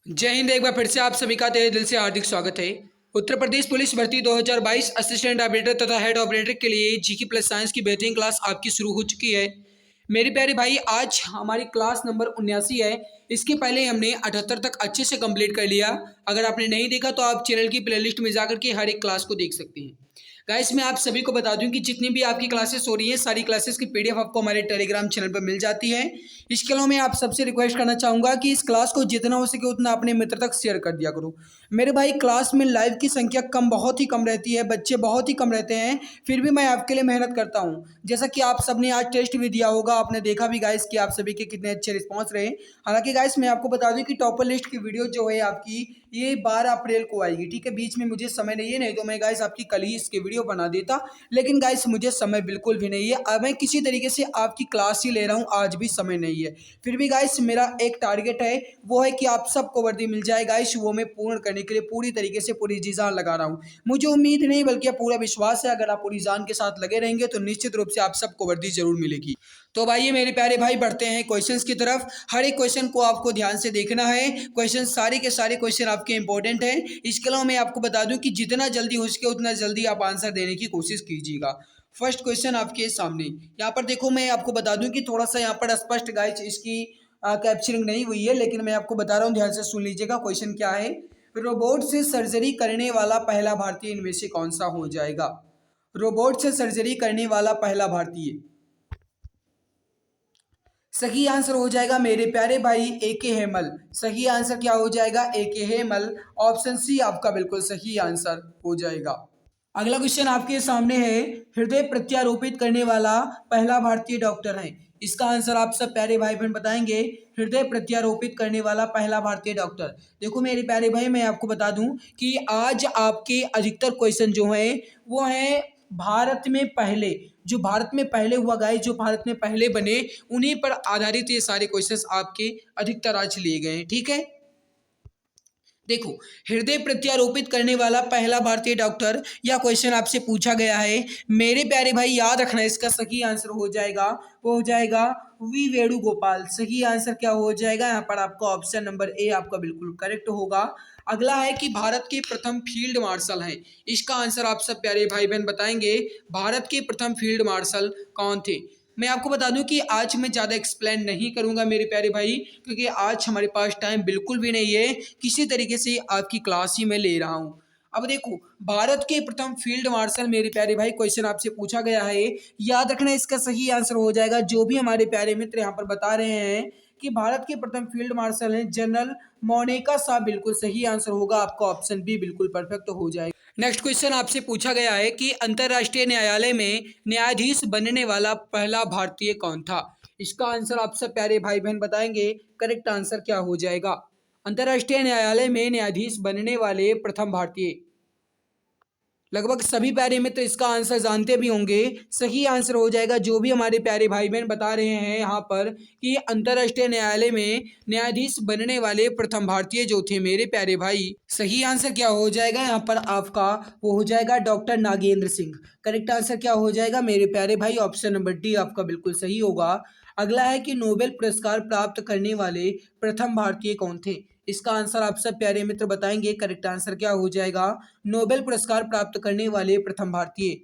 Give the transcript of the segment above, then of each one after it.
जय हिंद। एक बार फिर से आप सभी का तहे दिल से हार्दिक स्वागत है। उत्तर प्रदेश पुलिस भर्ती 2022 असिस्टेंट ऑपरेटर तथा हेड ऑपरेटर के लिए जीके प्लस साइंस की बेहतरीन क्लास आपकी शुरू हो चुकी है। मेरे प्यारे भाई, आज हमारी क्लास नंबर 79 है। इसके पहले हमने 78 तक अच्छे से कंप्लीट कर लिया। अगर आपने नहीं देखा तो आप चैनल की प्लेलिस्ट में जाकर के हर एक क्लास को देख सकते हैं। गाइस, मैं आप सभी को बता दूं कि जितनी भी आपकी क्लासेस हो रही है, सारी क्लासेस की पीडीएफ आपको हमारे टेलीग्राम चैनल पर मिल जाती है। इसके अलावा मैं आप सबसे रिक्वेस्ट करना चाहूँगा कि इस क्लास को जितना हो सके उतना अपने मित्र तक शेयर कर दिया करो। मेरे भाई, क्लास में लाइव की संख्या बहुत ही कम रहती है, बच्चे बहुत ही कम रहते हैं, फिर भी मैं आपके लिए मेहनत करता हूँ। जैसा कि आप सबने आज टेस्ट भी दिया होगा, आपने देखा भी गाइस कि आप सभी के कितने अच्छे रिस्पॉन्स रहे। हालांकि गाइस, मैं आपको बता दूं कि टॉपर लिस्ट की वीडियो जो है आपकी, ये 12 अप्रैल को आएगी। ठीक है, बीच में मुझे समय नहीं है, नहीं तो मैं गाइस आपकी कल ही इसकी वीडियो बना देता। लेकिन गाइस, मुझे समय बिल्कुल भी नहीं है। अब मैं किसी तरीके से आपकी क्लास ही ले रहा हूँ, आज भी समय नहीं है। फिर भी गाइस, मेरा एक टारगेट है, वो है कि आप सबको वर्दी मिल जाए गाइस। वो मैं पूर्ण करने के लिए पूरी तरीके से पूरी जी जान लगा रहा हूँ। मुझे उम्मीद नहीं बल्कि पूरा विश्वास है, अगर आप पूरी जान के साथ लगे रहेंगे तो निश्चित रूप से आप सबको वर्दी जरूर मिलेगी। तो भाई मेरे प्यारे भाई, बढ़ते हैं क्वेश्चंस की तरफ। हर एक क्वेश्चन को आपको ध्यान से देखना है। क्वेश्चन सारे के सारे क्वेश्चन आपके इंपॉर्टेंट हैं। इसके अलावा मैं आपको बता दूं कि जितना जल्दी हो सके उतना जल्दी आप आंसर देने की कोशिश कीजिएगा। फर्स्ट क्वेश्चन आपके सामने यहाँ पर देखो, मैं आपको बता दूं कि थोड़ा सा यहाँ पर स्पष्ट गाइस इसकी कैप्चरिंग नहीं हुई है, लेकिन मैं आपको बता रहा हूँ, ध्यान से सुन लीजिएगा। क्वेश्चन क्या है? रोबोट से सर्जरी करने वाला पहला भारतीय इनमें से कौन सा हो जाएगा? रोबोट से सर्जरी करने वाला पहला भारतीय। सही आंसर हो जाएगा मेरे प्यारे भाई ए के हेमल। सही आंसर क्या हो जाएगा? ए के हेमल। ऑप्शन सी आपका बिल्कुल सही आंसर हो जाएगा। अगला क्वेश्चन आपके सामने है, हृदय प्रत्यारोपित करने वाला पहला भारतीय डॉक्टर है। इसका आंसर आप सब प्यारे भाई बहन बताएंगे। हृदय प्रत्यारोपित करने वाला पहला भारतीय डॉक्टर। देखो मेरे प्यारे भाई, मैं आपको बता दूं कि आज आपके अधिकतर क्वेश्चन जो हैं वो हैं भारत में पहले, जो भारत में पहले हुआ गाइस, जो भारत में पहले बने, उन्हीं पर आधारित ये सारे क्वेश्चंस आपके अधिकतर आज लिए गए हैं। ठीक है, देखो, हृदय प्रत्यारोपित करने वाला पहला भारतीय डॉक्टर, यह क्वेश्चन आपसे पूछा गया है। मेरे प्यारे भाई याद रखना, इसका सही आंसर हो जाएगा, वो हो जाएगा वी वेणुगोपाल। सही आंसर क्या हो जाएगा? यहाँ पर आपका ऑप्शन नंबर ए आपका बिल्कुल करेक्ट होगा। अगला है कि भारत के प्रथम फील्ड मार्शल हैं। इसका आंसर आप सब प्यारे भाई बहन बताएंगे। भारत के प्रथम फील्ड मार्शल कौन थे? मैं आपको बता दूं कि आज मैं ज़्यादा एक्सप्लेन नहीं करूंगा मेरे प्यारे भाई, क्योंकि आज हमारे पास टाइम बिल्कुल भी नहीं है। किसी तरीके से आपकी क्लास ही मैं ले रहा हूं। अब देखो, भारत के प्रथम फील्ड मार्शल मेरे प्यारे भाई, क्वेश्चन आपसे पूछा गया है, याद रखना इसका सही आंसर हो जाएगा, जो भी हमारे प्यारे मित्र यहाँ पर बता रहे हैं कि भारत के प्रथम फील्ड मार्शल हैं जनरल मोनेका साहब, बिल्कुल सही आंसर होगा। आपका ऑप्शन बी बिल्कुल परफेक्ट हो जाएगा। नेक्स्ट क्वेश्चन आपसे पूछा गया है कि अंतर्राष्ट्रीय न्यायालय में न्यायाधीश बनने वाला पहला भारतीय कौन था? इसका आंसर आप सब प्यारे भाई बहन बताएंगे। करेक्ट आंसर क्या हो जाएगा? अंतर्राष्ट्रीय न्यायालय में न्यायाधीश बनने वाले प्रथम भारतीय। लगभग सभी प्यारे मित्र इसका आंसर जानते भी होंगे। सही आंसर हो जाएगा, जो भी हमारे प्यारे भाई बहन बता रहे हैं यहाँ पर कि अंतर्राष्ट्रीय न्यायालय में न्यायाधीश बनने वाले प्रथम भारतीय जो थे मेरे प्यारे भाई, सही आंसर क्या हो जाएगा यहाँ पर आपका? वो हो जाएगा doctor Nagendra Singh. Correct answer क्या हो जाएगा मेरे प्यारे भाई? ऑप्शन नंबर डी आपका बिल्कुल सही होगा। अगला है कि नोबेल पुरस्कार प्राप्त करने वाले प्रथम भारतीय कौन थे? इसका आंसर आप सब प्यारे मित्र बताएंगे। करेक्ट आंसर क्या हो जाएगा? नोबेल पुरस्कार प्राप्त करने वाले प्रथम भारतीय।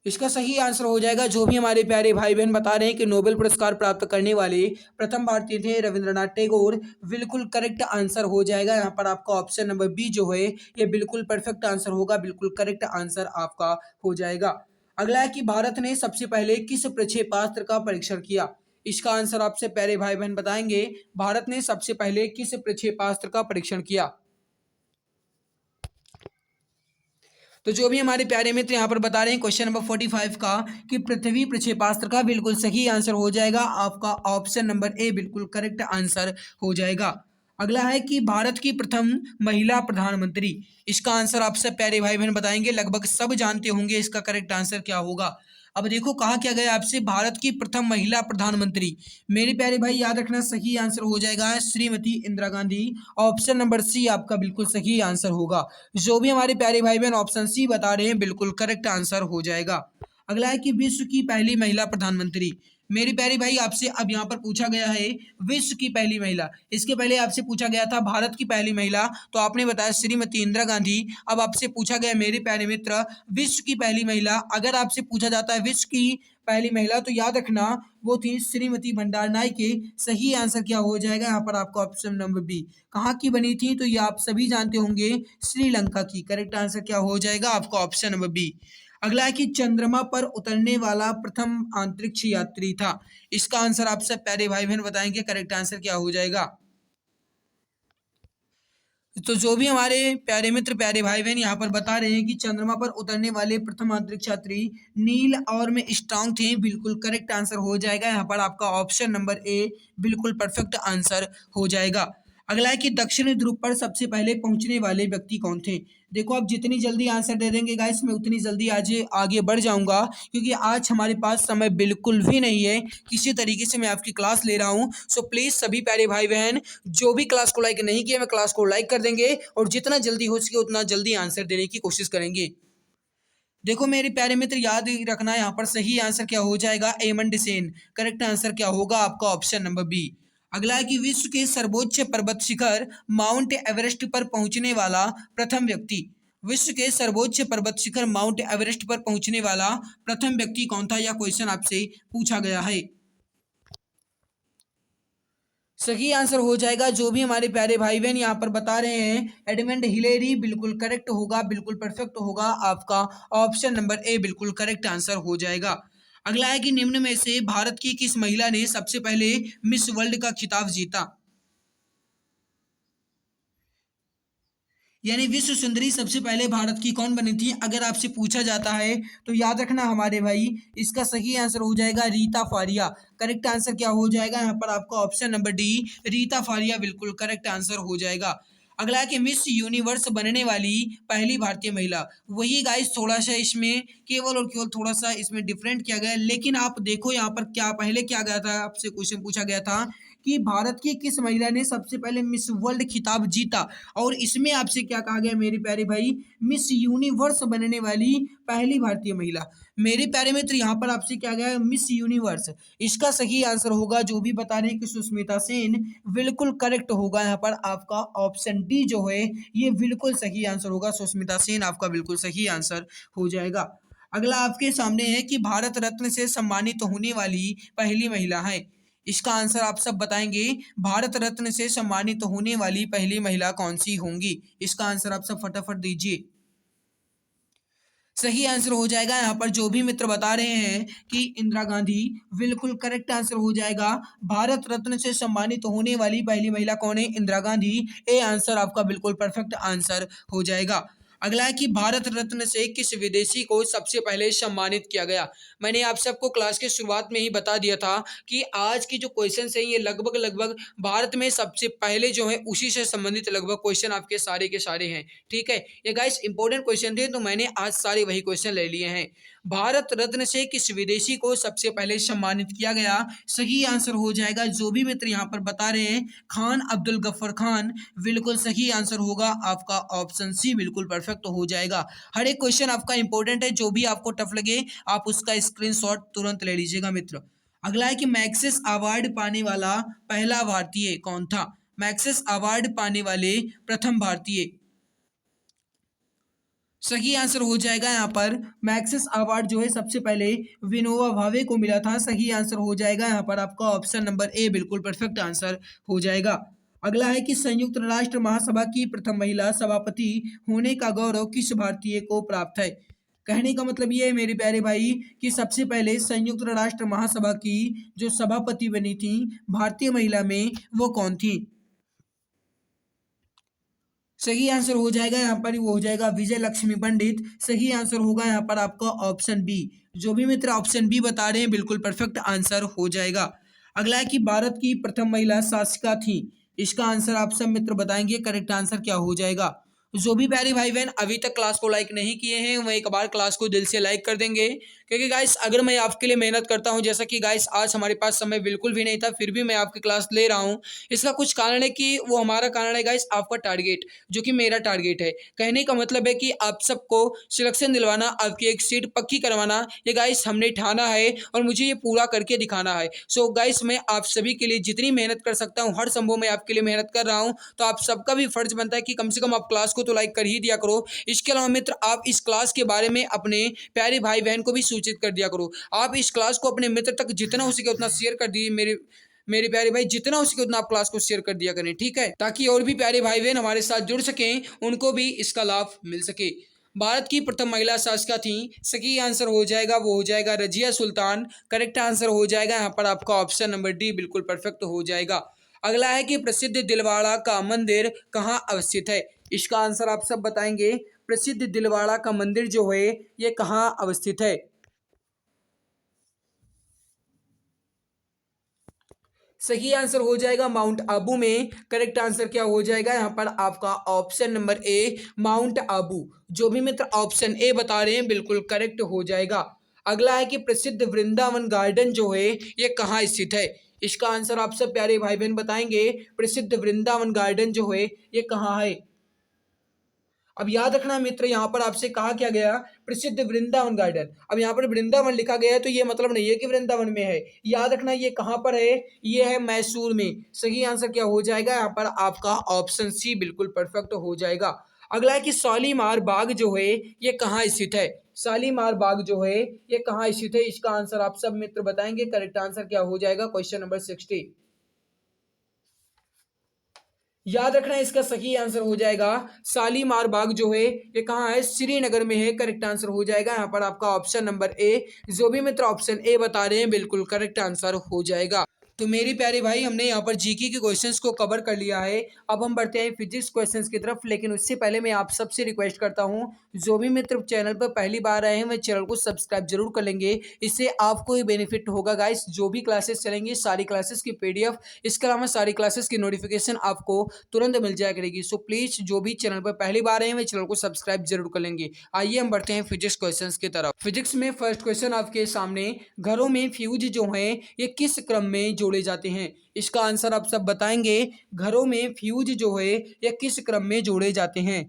इसका सही आंसर हो जाएगा, जो भी हमारे प्यारे भाई बहन बता रहे हैं कि नोबेल पुरस्कार प्राप्त करने वाले प्रथम भारतीय थे रविंद्रनाथ टैगोर। बिल्कुल करेक्ट आंसर हो जाएगा। यहाँ पर आपका ऑप्शन नंबर बी जो है ये बिल्कुल परफेक्ट आंसर होगा, बिल्कुल करेक्ट आंसर आपका हो जाएगा। अगला है कि भारत ने सबसे पहले किस प्रक्षेपास्त्र का परीक्षण किया? इसका आंसर आपसे प्यारे भाई बहन बताएंगे। भारत ने सबसे पहले किस प्रक्षेपास्त्र का परीक्षण किया? तो जो भी हमारे प्यारे मित्र यहाँ पर बता रहे हैं क्वेश्चन नंबर 45 का कि पृथ्वी प्रक्षेपास्त्र का, बिल्कुल सही आंसर हो जाएगा आपका ऑप्शन नंबर ए बिल्कुल करेक्ट आंसर हो जाएगा। अगला है कि भारत की प्रथम महिला प्रधानमंत्री। इसका आंसर आप सब प्यारे भाई बहन बताएंगे। लगभग सब जानते होंगे इसका करेक्ट आंसर क्या होगा। अब देखो, कहा क्या गया आपसे? भारत की प्रथम महिला प्रधानमंत्री। मेरे प्यारे भाई याद रखना, सही आंसर हो जाएगा Shrimati Indira Gandhi. Option number C आपका बिल्कुल सही आंसर होगा। जो भी हमारे प्यारे भाई बहन ऑप्शन सी बता रहे हैं बिल्कुल करेक्ट आंसर हो जाएगा। अगला है कि विश्व की पहली महिला प्रधानमंत्री। मेरे प्यारे भाई आपसे अब यहाँ पर पूछा गया है विश्व की पहली महिला। इसके पहले आपसे पूछा गया था भारत की पहली महिला, तो आपने बताया श्रीमती इंदिरा गांधी। अब आपसे पूछा गया मेरे प्यारे मित्र विश्व की पहली महिला। अगर आपसे पूछा जाता है विश्व की पहली महिला तो याद रखना वो थी श्रीमती भंडारनायके। सही आंसर क्या हो जाएगा यहाँ पर आपका ऑप्शन नंबर बी। कहाँ की बनी थी तो ये आप सभी जानते होंगे, श्रीलंका की। करेक्ट आंसर क्या हो जाएगा आपका ऑप्शन नंबर बी। अगला है कि चंद्रमा पर उतरने वाला प्रथम अंतरिक्ष यात्री था। इसका आंसर आप सब प्यारे भाई बहन बताएंगे, करेक्ट आंसर क्या हो जाएगा। तो जो भी हमारे प्यारे मित्र प्यारे भाई बहन यहाँ पर बता रहे हैं कि चंद्रमा पर उतरने वाले प्रथम अंतरिक्ष यात्री नील और में स्ट्रांग थे, बिल्कुल करेक्ट आंसर हो जाएगा यहाँ पर आपका ऑप्शन नंबर ए बिल्कुल परफेक्ट आंसर हो जाएगा। अगला है कि दक्षिणी ध्रुव पर सबसे पहले पहुंचने वाले व्यक्ति कौन थे। देखो आप जितनी जल्दी आंसर दे देंगे गाइस मैं उतनी जल्दी आज आगे बढ़ जाऊंगा, क्योंकि आज हमारे पास समय बिल्कुल भी नहीं है। किसी तरीके से मैं आपकी क्लास ले रहा हूं। सो प्लीज सभी प्यारे भाई बहन जो भी क्लास को लाइक नहीं किया मैं क्लास को लाइक कर देंगे और जितना जल्दी हो सके उतना जल्दी आंसर देने की कोशिश करेंगे। देखो मेरे प्यारे मित्र याद रखना यहाँ पर सही आंसर क्या हो जाएगा, एमंड सेन। करेक्ट आंसर क्या होगा आपका ऑप्शन नंबर बी। अगला है कि विश्व के सर्वोच्च पर्वत शिखर माउंट एवरेस्ट पर पहुंचने वाला प्रथम व्यक्ति। विश्व के सर्वोच्च पर्वत शिखर माउंट एवरेस्ट पर पहुंचने वाला प्रथम व्यक्ति कौन था, यह क्वेश्चन आपसे पूछा गया है। सही आंसर हो जाएगा जो भी हमारे प्यारे भाई बहन यहाँ पर बता रहे हैं, एडमंड हिलेरी। बिल्कुल करेक्ट होगा, बिल्कुल परफेक्ट होगा आपका ऑप्शन नंबर ए बिल्कुल करेक्ट आंसर हो जाएगा। अगला है कि निम्न में से भारत की किस महिला ने सबसे पहले मिस वर्ल्ड का खिताब जीता। यानी विश्व सुंदरी सबसे पहले भारत की कौन बनी थी अगर आपसे पूछा जाता है तो याद रखना हमारे भाई इसका सही आंसर हो जाएगा रीता फारिया। करेक्ट आंसर क्या हो जाएगा यहाँ पर आपका option number D Reita Faria बिल्कुल करेक्ट आंसर हो जाएगा। अगला है कि मिस यूनिवर्स बनने वाली पहली भारतीय महिला। वही गाइस थोड़ा सा इसमें केवल और केवल थोड़ा सा इसमें डिफरेंट किया गया है, लेकिन आप देखो यहाँ पर क्या पहले क्या गया था, आपसे क्वेश्चन पूछा गया था कि भारत की किस महिला ने सबसे पहले मिस वर्ल्ड खिताब जीता, और इसमें आपसे क्या कहा गया मेरे प्यारे भाई, मिस यूनिवर्स बनने वाली पहली भारतीय महिला। मेरे प्यारे मित्र यहाँ पर आपसे क्या गया, मिस यूनिवर्स। इसका सही आंसर होगा जो भी बता रहे हैं कि सुष्मिता सेन। बिल्कुल करेक्ट होगा यहाँ पर आपका ऑप्शन डी जो है ये बिल्कुल सही आंसर होगा, सुष्मिता सेन आपका बिल्कुल सही आंसर हो जाएगा। अगला आपके सामने है कि भारत रत्न से सम्मानित होने वाली पहली महिला है। इसका आंसर आप सब बताएंगे, भारत रत्न से सम्मानित होने वाली पहली महिला कौन सी होंगी। इसका आंसर आप सब फटाफट दीजिए। सही आंसर हो जाएगा यहाँ पर जो भी मित्र बता रहे हैं कि इंदिरा गांधी। बिल्कुल करेक्ट आंसर हो जाएगा, भारत रत्न से सम्मानित होने वाली पहली महिला कौन है, इंदिरा गांधी। ए आंसर आपका बिल्कुल परफेक्ट आंसर हो जाएगा। अगला है कि भारत रत्न से किस विदेशी को सबसे पहले सम्मानित किया गया। मैंने आप सबको क्लास के शुरुआत में ही बता दिया था कि आज की जो क्वेश्चन है ये लगभग लगभग भारत में सबसे पहले जो है उसी से संबंधित लगभग क्वेश्चन आपके सारे के सारे हैं। ठीक है, ये गाइस इंपॉर्टेंट क्वेश्चन थे तो मैंने आज सारे वही क्वेश्चन ले लिए हैं। भारत रत्न से किस विदेशी को सबसे पहले सम्मानित किया गया। सही आंसर हो जाएगा जो भी मित्र यहाँ पर बता रहे हैं, खान अब्दुल गफ्फर खान। बिल्कुल सही आंसर होगा आपका ऑप्शन सी बिल्कुल परफेक्ट हो जाएगा। हर एक क्वेश्चन आपका इंपॉर्टेंट है, जो भी आपको टफ लगे आप उसका स्क्रीनशॉट तुरंत ले लीजिएगा मित्र। अगला है कि मैक्सेस अवार्ड पाने वाला पहला भारतीय कौन था। मैक्सेस अवार्ड पाने वाले प्रथम भारतीय। सही आंसर हो जाएगा यहाँ पर मैक्सेस अवार्ड जो है सबसे पहले विनोबा भावे को मिला था। सही आंसर हो जाएगा यहाँ पर आपका ऑप्शन नंबर ए बिल्कुल परफेक्ट आंसर हो जाएगा। अगला है कि संयुक्त राष्ट्र महासभा की प्रथम महिला सभापति होने का गौरव किस भारतीय को प्राप्त है। कहने का मतलब ये है मेरे प्यारे भाई कि सबसे पहले संयुक्त राष्ट्र महासभा की जो सभापति बनी थी भारतीय महिला में वो कौन थी। सही आंसर हो जाएगा यहाँ पर वो हो जाएगा विजय लक्ष्मी पंडित। सही आंसर होगा यहाँ पर आपका ऑप्शन बी। जो भी मित्र ऑप्शन बी बता रहे हैं बिल्कुल परफेक्ट आंसर हो जाएगा। अगला है कि भारत की प्रथम महिला शासिका थी। इसका आंसर आप सब मित्र बताएंगे, करेक्ट आंसर क्या हो जाएगा। जो भी प्यारे भाई बहन अभी तक क्लास को लाइक नहीं किए हैं वह एक बार क्लास को दिल से लाइक कर देंगे, क्योंकि गाइस अगर मैं आपके लिए मेहनत करता हूं, जैसा कि गाइस आज हमारे पास समय बिल्कुल भी नहीं था, फिर भी मैं आपकी क्लास ले रहा हूं, इसका कुछ कारण है कि वो हमारा कारण है गाइस आपका टारगेट, जो कि मेरा टारगेट है। कहने का मतलब है कि आप सबको सिलेक्शन दिलवाना, आपकी एक सीट पक्की करवाना, ये गाइस हमने ठाना है और मुझे ये पूरा करके दिखाना है। सो गाइस मैं आप सभी के लिए जितनी मेहनत कर सकता हूँ, हर संभव मैं आपके लिए मेहनत कर रहा हूँ। तो आप सबका भी फर्ज बनता है कि कम से कम आप क्लास को तो लाइक कर ही दिया करो। इसके अलावा मित्र, आप इस क्लास के बारे में अपने प्यारे भाई बहन को भी सूचित कर दिया करो। आप इस क्लास को अपने मित्र तक जितना हो सके उतना शेयर कर दीजिए। मेरे प्यारे भाई, जितना हो सके उतना आप क्लास को शेयर कर दिया करें, ठीक है, ताकि और भी प्यारे भाई बहन हमारे साथ जुड़ सकें, उनको भी इसका लाभ मिल सके। भारत की प्रथम महिला शासिका थी। सही आंसर हो जाएगा, वो हो जाएगा रजिया सुल्तान। करेक्ट आंसर हो जाएगा यहाँ पर आपका ऑप्शन नंबर डी बिल्कुल परफेक्ट हो जाएगा। अगला है कि प्रसिद्ध दिलवाड़ा का मंदिर कहाँ अवस्थित है। इसका आंसर आप सब बताएंगे। प्रसिद्ध दिलवाड़ा का मंदिर जो है ये कहाँ अवस्थित है। सही आंसर हो जाएगा माउंट आबू में। करेक्ट आंसर क्या हो जाएगा यहाँ पर आपका option number A mount Abu. जो भी मित्र ऑप्शन ए बता रहे हैं बिल्कुल करेक्ट हो जाएगा। अगला है कि प्रसिद्ध वृंदावन गार्डन जो है ये कहाँ स्थित है। इसका आंसर आप सब प्यारे भाई बहन बताएंगे। प्रसिद्ध वृंदावन गार्डन जो है ये कहाँ है। अब याद रखना मित्र, यहाँ पर आपसे कहा क्या गया, प्रसिद्ध वृंदावन गार्डन। अब यहाँ पर वृंदावन लिखा गया है तो ये मतलब नहीं है कि वृंदावन में है। याद रखना ये कहाँ पर है, ये है मैसूर में। सही आंसर क्या हो जाएगा यहाँ पर आपका ऑप्शन सी बिल्कुल परफेक्ट हो जाएगा। अगला है कि शालीमार बाग जो है ये कहाँ स्थित है। शालीमार बाग जो है ये कहाँ स्थित है। इसका आंसर आप सब मित्र बताएंगे। करेक्ट आंसर क्या हो जाएगा, क्वेश्चन नंबर 60। याद रखना इसका सही आंसर हो जाएगा शालीमार बाग जो है ये कहाँ है, श्रीनगर में है। करेक्ट आंसर हो जाएगा यहाँ पर आपका ऑप्शन नंबर ए। जो भी मित्र ऑप्शन ए बता रहे हैं बिल्कुल करेक्ट आंसर हो जाएगा। तो मेरी प्यारे भाई, हमने यहाँ पर जीके के क्वेश्चंस को कवर कर लिया है। अब हम बढ़ते हैं फिजिक्स क्वेश्चंस की तरफ, लेकिन उससे पहले मैं आप सबसे रिक्वेस्ट करता हूँ, जो भी मित्र चैनल पर पहली बार आए हैं वह चैनल को सब्सक्राइब जरूर कर लेंगे। इससे आपको ही बेनिफिट होगा गाइस। जो भी क्लासेस चलेंगी सारी क्लासेस की पीडीएफ, इसके अलावा सारी क्लासेस की नोटिफिकेशन आपको तुरंत मिल जाया करेगी। सो प्लीज जो भी चैनल पर पहली बार आए हैं वह चैनल को सब्सक्राइब जरूर कर लेंगे। आइए हम बढ़ते हैं फिजिक्स क्वेश्चंस की तरफ। फिजिक्स में फर्स्ट क्वेश्चन आपके सामने, घरों में फ्यूज जो है ये किस क्रम में जोड़े जाते हैं। इसका आंसर आप सब बताएंगे। घरों में फ्यूज जो है ये किस क्रम में जोड़े जाते हैं।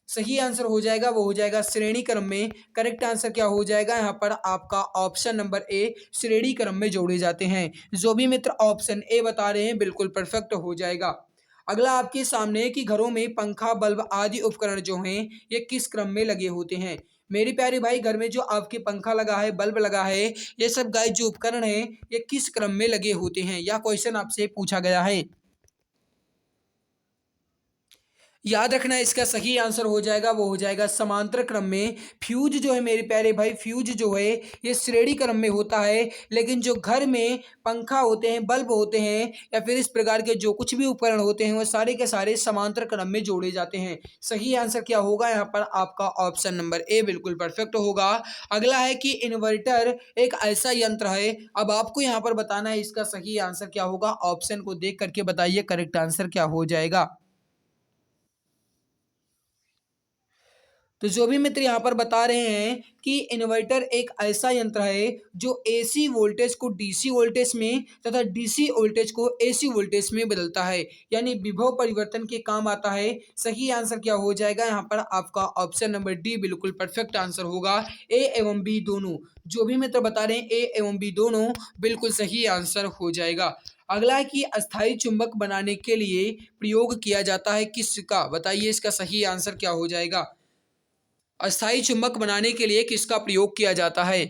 सही आंसर हो जाएगा, वो हो जाएगा श्रेणी क्रम में। करेक्ट आंसर क्या हो जाएगा यहाँ पर आपका ऑप्शन नंबर ए श्रेणी क्रम में जोड़े जाते हैं। जो भी मित्र ऑप्शन ए बता रहे हैं बिल्कुल परफेक्ट हो जाएगा। अगला आपके सामने कि घरों में पंखा बल्ब आदि उपकरण जो हैं ये किस क्रम में लगे होते हैं। मेरी प्यारी भाई, घर में जो आपके पंखा लगा है, बल्ब लगा है, ये सब गाइस जो उपकरण है ये किस क्रम में लगे होते हैं, यह क्वेश्चन आपसे पूछा गया है। याद रखना इसका सही आंसर हो जाएगा, वो हो जाएगा समांतर क्रम में। फ्यूज जो है मेरे प्यारे भाई, फ्यूज जो है ये श्रेणी क्रम में होता है, लेकिन जो घर में पंखा होते हैं, बल्ब होते हैं, या फिर इस प्रकार के जो कुछ भी उपकरण होते हैं वो सारे के सारे समांतर क्रम में जोड़े जाते हैं। सही आंसर क्या होगा यहाँ पर आपका ऑप्शन नंबर ए बिल्कुल परफेक्ट होगा। अगला है कि इन्वर्टर एक ऐसा यंत्र है। अब आपको यहाँ पर बताना है इसका सही आंसर क्या होगा। ऑप्शन को देख करके बताइए करेक्ट आंसर क्या हो जाएगा। तो जो भी मित्र यहाँ पर बता रहे हैं कि इन्वर्टर एक ऐसा यंत्र है जो एसी वोल्टेज को डीसी वोल्टेज में तथा डीसी वोल्टेज को एसी वोल्टेज में बदलता है, यानी विभव परिवर्तन के काम आता है। सही आंसर क्या हो जाएगा यहाँ पर आपका ऑप्शन नंबर डी बिल्कुल परफेक्ट आंसर होगा। ए एवं बी दोनों, जो भी मित्र बता रहे हैं ए एवं बी दोनों बिल्कुल सही आंसर हो जाएगा। अगला है कि अस्थाई चुंबक बनाने के लिए प्रयोग किया जाता है किसका, बताइए इसका सही आंसर क्या हो जाएगा। अस्थाई चुंबक बनाने के लिए किसका प्रयोग किया जाता है।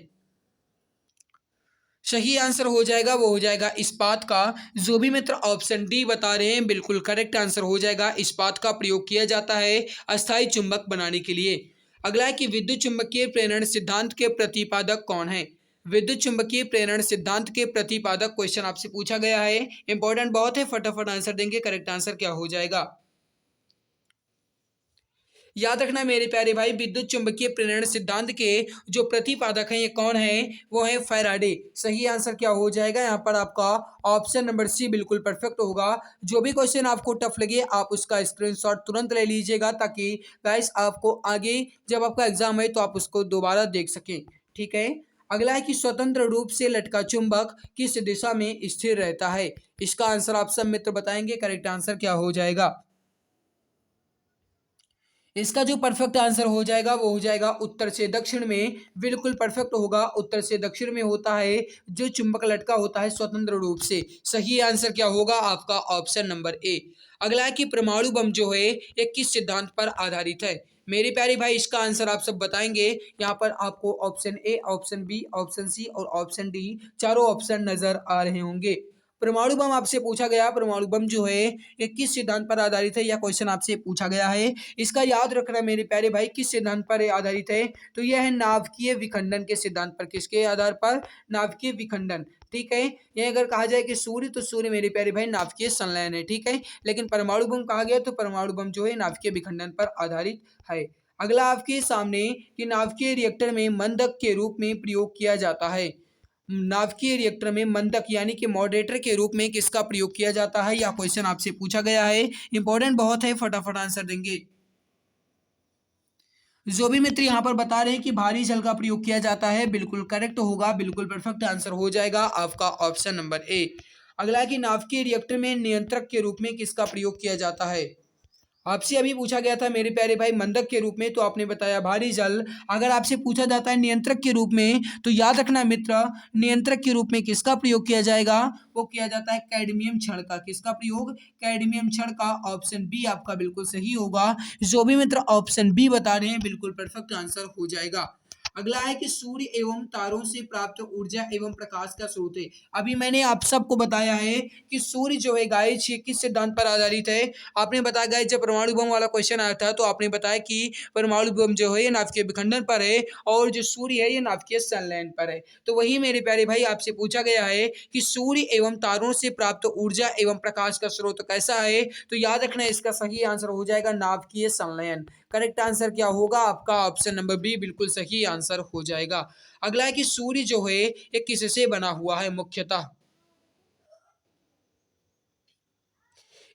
सही आंसर हो जाएगा, वो हो जाएगा इस्पात का। जो भी मित्र ऑप्शन डी बता रहे हैं बिल्कुल करेक्ट आंसर हो जाएगा। इस्पात का प्रयोग किया जाता है अस्थाई चुंबक बनाने के लिए। अगला है कि विद्युत चुंबकीय प्रेरण सिद्धांत के प्रतिपादक कौन है। विद्युत चुंबकीय प्रेरण सिद्धांत के प्रतिपादक क्वेश्चन आपसे पूछा गया है, इंपॉर्टेंट बहुत है, फटाफट आंसर देंगे। करेक्ट आंसर क्या हो जाएगा। याद रखना मेरे प्यारे भाई, विद्युत चुंबकीय प्रेरण सिद्धांत के जो प्रतिपादक हैं ये कौन है, वो है फैराडे। सही आंसर क्या हो जाएगा यहाँ पर आपका ऑप्शन नंबर सी बिल्कुल परफेक्ट होगा। जो भी क्वेश्चन आपको टफ लगे आप उसका स्क्रीनशॉट तुरंत ले लीजिएगा, ताकि गाइस आपको आगे जब आपका एग्जाम है तो आप उसको दोबारा देख सकें, ठीक है। अगला है कि स्वतंत्र रूप से लटका चुंबक किस दिशा में स्थिर रहता है। इसका आंसर आप सब मित्र बताएंगे, करेक्ट आंसर क्या हो जाएगा। इसका जो परफेक्ट आंसर हो जाएगा वो हो जाएगा उत्तर से दक्षिण में, बिल्कुल परफेक्ट होगा। उत्तर से दक्षिण में होता है जो चुंबक लटका होता है स्वतंत्र रूप से। सही आंसर क्या होगा आपका, ऑप्शन नंबर ए। अगला है कि परमाणु बम जो है ये किस सिद्धांत पर आधारित है। मेरे प्यारे भाई इसका आंसर आप सब बताएंगे। यहाँ पर आपको option A, option B, option C और ऑप्शन डी चारों ऑप्शन नजर आ रहे होंगे। परमाणु बम आपसे पूछा गया, परमाणु बम जो है ये किस सिद्धांत पर आधारित है, यह क्वेश्चन आपसे पूछा गया है। इसका याद रखना मेरे प्यारे भाई, किस सिद्धांत पर ये आधारित है, तो यह है नाभिकीय विखंडन के सिद्धांत पर। किसके आधार पर, नाभिकीय विखंडन। ठीक है, ये अगर कहा जाए कि सूर्य, तो सूर्य मेरे प्यारे भाई नाभिकीय संलयन है। ठीक है, लेकिन परमाणु बम कहा गया तो परमाणु बम जो है नाभिकीय विखंडन पर आधारित है। अगला आपके सामने कि नाभिकीय रिएक्टर में मंदक के रूप में प्रयोग किया जाता है। नाभिकीय रिएक्टर में मंदक यानी कि मॉडरेटर के रूप में किसका प्रयोग किया जाता है, यह क्वेश्चन आपसे पूछा गया है। इंपॉर्टेंट बहुत है, फटाफट आंसर देंगे। जो भी मित्र यहाँ पर बता रहे हैं कि भारी जल का प्रयोग किया जाता है, बिल्कुल करेक्ट होगा, बिल्कुल परफेक्ट आंसर हो जाएगा आपका ऑप्शन नंबर ए। अगला है कि नाभिकीय रिएक्टर में नियंत्रक के रूप में किसका प्रयोग किया जाता है। आपसे अभी पूछा गया था मेरे प्यारे भाई मंदक के रूप में, तो आपने बताया भारी जल। अगर आपसे पूछा जाता है नियंत्रक के रूप में, तो याद रखना मित्र, नियंत्रक के रूप में किसका प्रयोग किया जाएगा, वो किया जाता है कैडमियम छड़ का। किसका प्रयोग, कैडमियम छड़ का। ऑप्शन बी आपका बिल्कुल सही होगा। जो भी मित्र ऑप्शन बी बता रहे हैं बिल्कुल परफेक्ट आंसर हो जाएगा। अगला है कि सूर्य एवं तारों से प्राप्त ऊर्जा एवं प्रकाश का स्रोत है। अभी मैंने आप सबको बताया है कि सूर्य जो है गाइस ये किस सिद्धांत पर आधारित है। आपने बताया गाइस, जब परमाणु बम वाला क्वेश्चन आया था तो आपने बताया कि परमाणु बम जो है ये नाभिकीय विखंडन पर है और जो सूर्य है ये नाभिकीय संलयन पर है। तो वही मेरे प्यारे भाई आपसे पूछा गया है कि सूर्य एवं तारों से प्राप्त ऊर्जा एवं प्रकाश का स्रोत कैसा है, तो याद रखना इसका सही आंसर हो जाएगा नाभिकीय संलयन। करेक्ट आंसर क्या होगा आपका, ऑप्शन नंबर बी बिल्कुल सही आंसर हो जाएगा। अगला है कि सूर्य जो है ये किससे बना हुआ है मुख्यतः।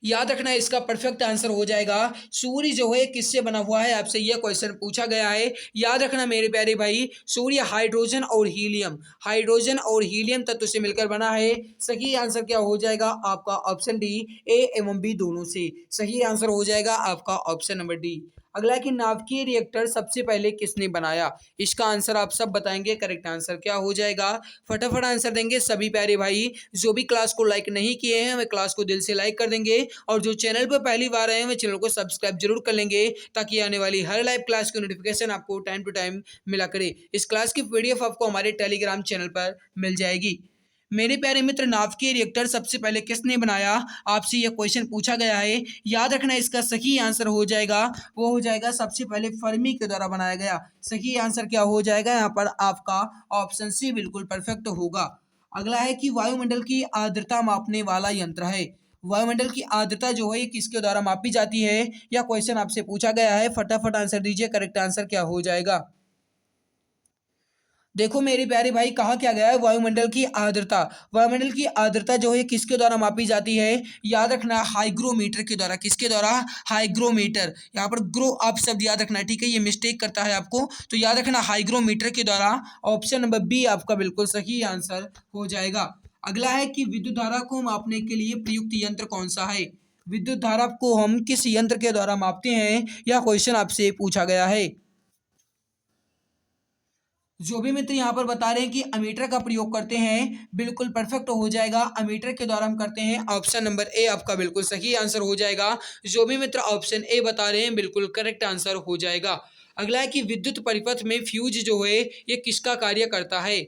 याद रखना इसका परफेक्ट आंसर हो जाएगा सूर्य जो है किससे बना हुआ है, आपसे यह क्वेश्चन पूछा गया है। याद रखना मेरे प्यारे भाई, सूर्य हाइड्रोजन और हीलियम, हाइड्रोजन और हीलियम तत्व से मिलकर बना है। सही आंसर क्या हो जाएगा आपका, ऑप्शन डी, ए एवं बी दोनों से। सही आंसर हो जाएगा आपका ऑप्शन नंबर डी। अगला है कि नाभिकीय रिएक्टर सबसे पहले किसने बनाया। इसका आंसर आप सब बताएंगे, करेक्ट आंसर क्या हो जाएगा। फटाफट आंसर देंगे सभी प्यारे भाई। जो भी क्लास को लाइक नहीं किए हैं वे क्लास को दिल से लाइक कर देंगे, और जो चैनल पर पहली बार आए हैं वे चैनल को सब्सक्राइब जरूर कर लेंगे, ताकि आने वाली हर लाइव क्लास की नोटिफिकेशन आपको टाइम टू टाइम मिला करे। इस क्लास की पीडीएफ आपको हमारे टेलीग्राम चैनल पर मिल जाएगी। मेरे प्यारे मित्र, नाभिकीय रिएक्टर सबसे पहले किसने बनाया, आपसे यह क्वेश्चन पूछा गया है। याद रखना इसका सही आंसर हो जाएगा, वो हो जाएगा सबसे पहले फर्मी के द्वारा बनाया गया। सही आंसर क्या हो जाएगा यहाँ पर आपका, ऑप्शन सी बिल्कुल परफेक्ट होगा। अगला है कि वायुमंडल की आर्द्रता मापने वाला यंत्र है। वायुमंडल की आर्द्रता जो है ये किसके द्वारा मापी जाती है, यह क्वेश्चन आपसे पूछा गया है। फटाफट आंसर दीजिए, करेक्ट आंसर क्या हो जाएगा। देखो मेरे प्यारे भाई, कहा क्या गया है, वायुमंडल की आर्द्रता। वायुमंडल की आर्द्रता जो है किसके द्वारा मापी जाती है, याद रखना हाइग्रोमीटर के द्वारा। किसके द्वारा, हाइग्रोमीटर। यहाँ पर ग्रो आप शब्द याद रखना, ठीक है, ये मिस्टेक करता है आपको, तो याद रखना हाइग्रोमीटर के द्वारा। ऑप्शन नंबर बी आपका बिल्कुल सही आंसर हो जाएगा। अगला है कि विद्युत धारा को मापने के लिए प्रयुक्त यंत्र कौन सा है। विद्युत धारा को हम किस यंत्र के द्वारा मापते हैं, यह क्वेश्चन आपसे पूछा गया है। जो भी मित्र यहाँ पर बता रहे हैं कि अमीटर का प्रयोग करते हैं, बिल्कुल परफेक्ट हो जाएगा। अमीटर के द्वारा हम करते हैं, ऑप्शन नंबर ए आपका बिल्कुल सही आंसर हो जाएगा। जो भी मित्र ऑप्शन ए बता रहे हैं बिल्कुल करेक्ट आंसर हो जाएगा। अगला है कि विद्युत परिपथ में फ्यूज जो है ये किसका कार्य करता है।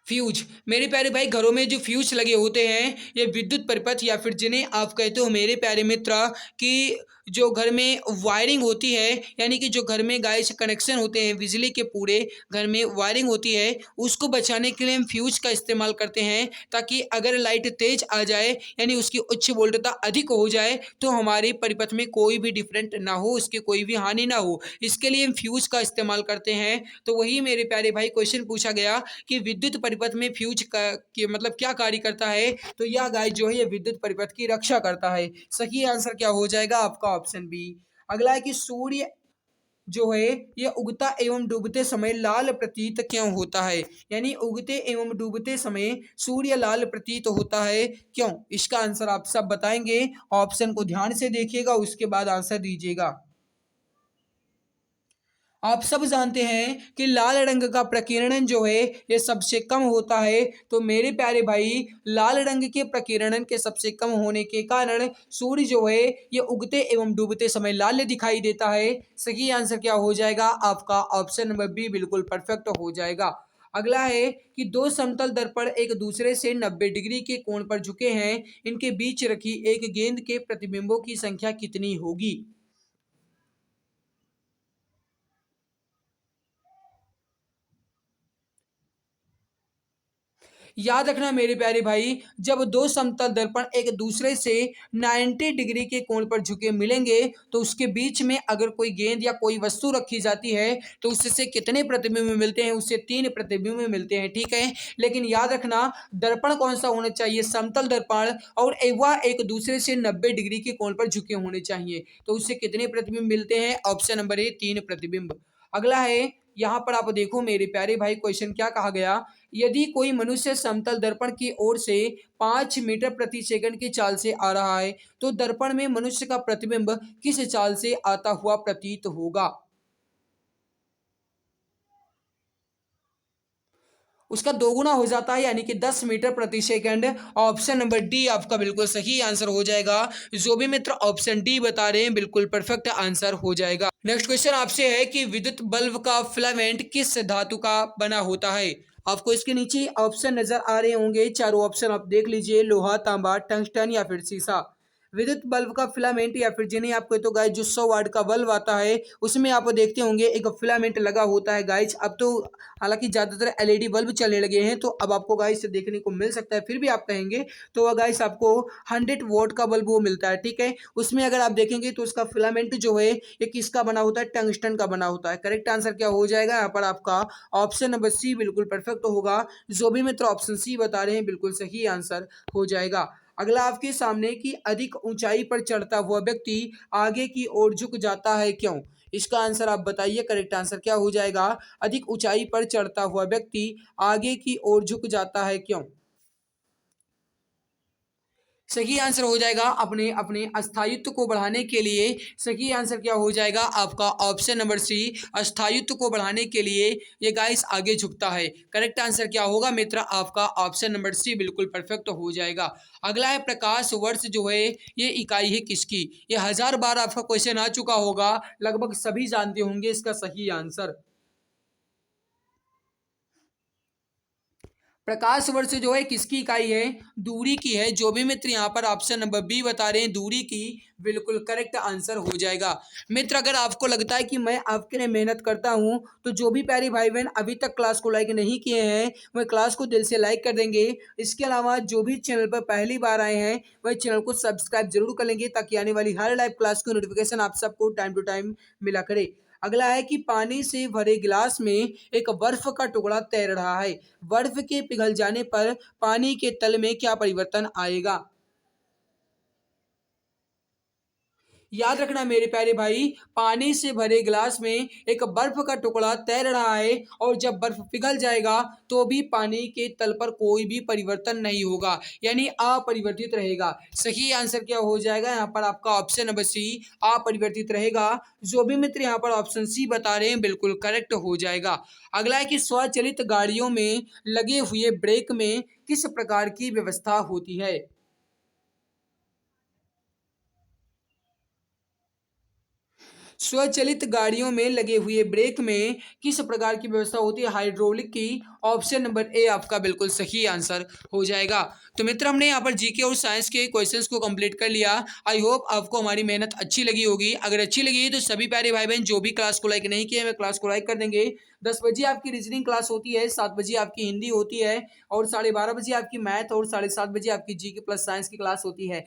फ्यूज, मेरे प्यारे भाई, घरों में जो फ्यूज लगे होते हैं ये विद्युत परिपथ, या फिर जिन्हें आप कहते हो मेरे प्यारे मित्र कि जो घर में वायरिंग होती है, यानी कि जो घर में गाय से कनेक्शन होते हैं, बिजली के पूरे घर में वायरिंग होती है, उसको बचाने के लिए हम फ्यूज का इस्तेमाल करते हैं, ताकि अगर लाइट तेज आ जाए यानी उसकी उच्च वोल्टता अधिक हो जाए तो हमारे परिपथ में कोई भी डिफरेंट ना हो, उसकी कोई भी हानि ना हो, इसके लिए हम फ्यूज का इस्तेमाल करते हैं। तो वही मेरे प्यारे भाई क्वेश्चन पूछा गया कि विद्युत परिपथ में फ्यूज का मतलब क्या कार्य करता है, तो यह गाय जो है ये विद्युत परिपथ की रक्षा करता है। सही आंसर क्या हो जाएगा आपका, ऑप्शन बी। अगला है कि सूर्य जो है ये उगता एवं डूबते समय लाल प्रतीत क्यों होता है? यानी उगते एवं डूबते समय सूर्य लाल प्रतीत होता है क्यों? इसका आंसर आप सब बताएंगे। ऑप्शन को ध्यान से देखिएगा, उसके बाद आंसर दीजिएगा। आप सब जानते हैं कि लाल रंग का प्रकीर्णन जो है ये सबसे कम होता है। तो मेरे प्यारे भाई, लाल रंग के प्रकीर्णन के सबसे कम होने के कारण सूर्य जो है ये उगते एवं डूबते समय लाल दिखाई देता है। सही आंसर क्या हो जाएगा आपका? ऑप्शन नंबर बी बिल्कुल परफेक्ट हो जाएगा। अगला है कि दो समतल दर्पण एक दूसरे से 90 डिग्री के कोण पर झुके हैं, इनके बीच रखी एक गेंद के प्रतिबिंबों की संख्या कितनी होगी? याद रखना मेरे प्यारे भाई, जब दो समतल दर्पण एक दूसरे से 90 डिग्री के कोण पर झुके मिलेंगे तो उसके बीच में अगर कोई गेंद या कोई वस्तु रखी जाती है तो उससे कितने प्रतिबिंब मिलते हैं? उससे 3 प्रतिबिंब मिलते हैं, ठीक है। लेकिन याद रखना दर्पण कौन सा होना चाहिए? समतल दर्पण, और वह एक दूसरे से 90 डिग्री के कोण पर झुके होने चाहिए। तो उससे कितने प्रतिबिंब मिलते हैं? ऑप्शन नंबर ए 3 प्रतिबिंब। अगला है, यहाँ पर आप देखो मेरे प्यारे भाई, क्वेश्चन क्या कहा गया। यदि कोई मनुष्य समतल दर्पण की ओर से 5 मीटर प्रति सेकंड की चाल से आ रहा है तो दर्पण में मनुष्य का प्रतिबिंब किस चाल से आता हुआ प्रतीत होगा? उसका दोगुना हो जाता है, यानी कि 10 मीटर प्रति सेकंड। ऑप्शन नंबर डी आपका बिल्कुल सही आंसर हो जाएगा। जो भी मित्र ऑप्शन डी बता रहे हैं बिल्कुल परफेक्ट आंसर हो जाएगा। नेक्स्ट क्वेश्चन आपसे है कि विद्युत बल्ब का फिलामेंट किस धातु का बना होता है? आपको इसके नीचे ऑप्शन नजर आ रहे होंगे, चारों ऑप्शन आप देख लीजिए। लोहा, तांबा, टंगस्टन या फिर सीसा। विद्युत बल्ब का फिलामेंट या फिर जिन्हें आपको तो गाइज जो 100 वाट का बल्ब आता है उसमें आप देखते होंगे एक फिलामेंट लगा होता है गाइज। अब तो हालांकि ज्यादातर एलईडी बल्ब चलने लगे हैं तो अब आपको गाइज देखने को मिल सकता है, फिर भी आप कहेंगे तो वह गाइज आपको 100 वोट का बल्ब वो मिलता है, ठीक है। उसमें अगर आप देखेंगे तो उसका फिलामेंट जो है ये किसका बना होता है? टंगस्टन का बना होता है। करेक्ट आंसर क्या हो जाएगा यहाँ पर आपका? ऑप्शन नंबर सी बिल्कुल परफेक्ट होगा। जो भी मित्र ऑप्शन सी बता रहे हैं बिल्कुल सही आंसर हो जाएगा। अगला आपके सामने कि अधिक ऊंचाई पर चढ़ता हुआ व्यक्ति आगे की ओर झुक जाता है क्यों? इसका आंसर आप बताइए। करेक्ट आंसर क्या हो जाएगा? अधिक ऊंचाई पर चढ़ता हुआ व्यक्ति आगे की ओर झुक जाता है क्यों? सही आंसर हो जाएगा अपने अपने स्थायित्व को बढ़ाने के लिए। सही आंसर क्या हो जाएगा आपका? ऑप्शन नंबर सी, स्थायित्व को बढ़ाने के लिए ये गाइस आगे झुकता है। करेक्ट आंसर क्या होगा मित्र आपका? ऑप्शन नंबर सी बिल्कुल परफेक्ट हो जाएगा। अगला है प्रकाश वर्ष जो है ये इकाई है किसकी? ये 1000 बार आपका क्वेश्चन आ चुका होगा, लगभग सभी जानते होंगे इसका सही आंसर। प्रकाश वर्ष जो है किसकी इकाई है? दूरी की है। जो भी मित्र यहाँ पर ऑप्शन नंबर बी बता रहे हैं दूरी की, बिल्कुल करेक्ट आंसर हो जाएगा। मित्र अगर आपको लगता है कि मैं आपके लिए मेहनत करता हूँ तो जो भी प्यारे भाई बहन अभी तक क्लास को लाइक नहीं किए हैं वह क्लास को दिल से लाइक कर देंगे। इसके अलावा जो भी चैनल पर पहली बार आए हैं वह चैनल को सब्सक्राइब जरूर कर लेंगे ताकि आने वाली हर लाइव क्लास की नोटिफिकेशन आप सबको टाइम टू टाइम मिला करे। अगला है कि पानी से भरे गिलास में एक बर्फ का टुकड़ा तैर रहा है, बर्फ के पिघल जाने पर पानी के तल में क्या परिवर्तन आएगा? याद रखना मेरे प्यारे भाई, पानी से भरे गिलास में एक बर्फ का टुकड़ा तैर रहा है और जब बर्फ पिघल जाएगा तो भी पानी के तल पर कोई भी परिवर्तन नहीं होगा, यानी अपरिवर्तित रहेगा। सही आंसर क्या हो जाएगा यहाँ पर आपका? ऑप्शन नंबर सी, अपरिवर्तित रहेगा। जो भी मित्र यहाँ पर ऑप्शन सी बता रहे हैं बिल्कुल करेक्ट हो जाएगा। अगला है कि स्वचालित गाड़ियों में लगे हुए ब्रेक में किस प्रकार की व्यवस्था होती है? स्वचालित गाड़ियों में लगे हुए ब्रेक में किस प्रकार की व्यवस्था होती है? हाइड्रोलिक की। ऑप्शन नंबर ए आपका बिल्कुल सही आंसर हो जाएगा। तो मित्र हमने यहाँ पर जीके और साइंस के क्वेश्चंस को कंप्लीट कर लिया। आई होप आपको हमारी मेहनत अच्छी लगी होगी। अगर अच्छी लगी है तो सभी प्यारे भाई बहन जो भी क्लास को लाइक नहीं किए वे क्लास को लाइक कर देंगे। 10 बजे आपकी रीजनिंग क्लास होती है, 7 बजे आपकी हिंदी होती है और 12:30 बजे आपकी मैथ और 7:30 बजे आपकी जीके प्लस साइंस की क्लास होती है।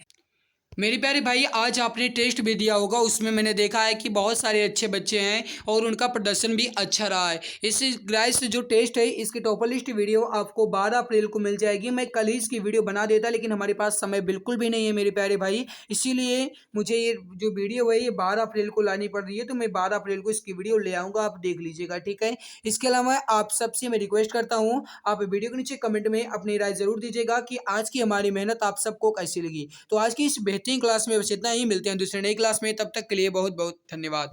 मेरे प्यारे भाई, आज आपने टेस्ट भी दिया होगा, उसमें मैंने देखा है कि बहुत सारे अच्छे बच्चे हैं और उनका प्रदर्शन भी अच्छा रहा है। इस गाइस जो टेस्ट है इसकी टॉपर लिस्ट वीडियो आपको 12 अप्रैल को मिल जाएगी। मैं कल ही इसकी वीडियो बना देता, लेकिन हमारे पास समय बिल्कुल भी नहीं है मेरे प्यारे भाई, इसीलिए मुझे ये जो वीडियो है ये 12 अप्रैल को लानी पड़ रही है। तो मैं 12 अप्रैल को इसकी वीडियो ले आऊँगा, आप देख लीजिएगा, ठीक है। इसके अलावा आप सबसे मैं रिक्वेस्ट करता हूँ, आप वीडियो के नीचे कमेंट में अपनी राय ज़रूर दीजिएगा कि आज की हमारी मेहनत आप सबको कैसी लगी। तो आज की इस बेहतरीन क्लास में बस इतना ही, मिलते हैं दूसरे नई क्लास में, तब तक के लिए बहुत बहुत धन्यवाद।